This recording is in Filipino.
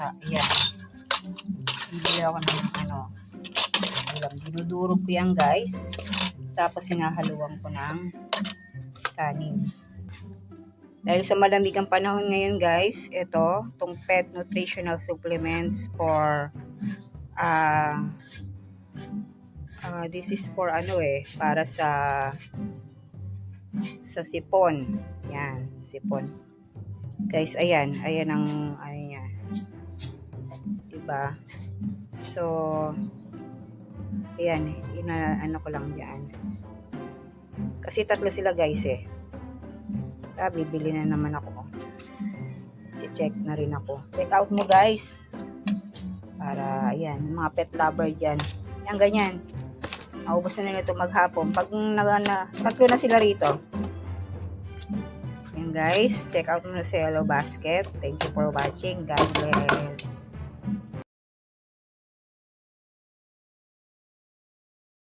Kaya, ayan. Bibili ako ng ulam. Dinudurog ko yan, guys. Tapos, hinahaluan ko ng kanin. Dahil sa malamig ang panahon ngayon, guys, itong pet nutritional supplements for, this is for para sa sipon. Yan, sipon. Guys, ayan ang niya. Diba? So, ayan, ko lang diyan. Kasi tatlo sila, guys, bibili na naman ako. Check na rin ako. Check out mo, guys. Para, ayan, mga pet lover dyan. Yan, ganyan. Maubos na nila ito maghapon. Pag tatlo na sila rito. Yan, guys. Check out mo na sa Yellow Basket. Thank you for watching. God bless.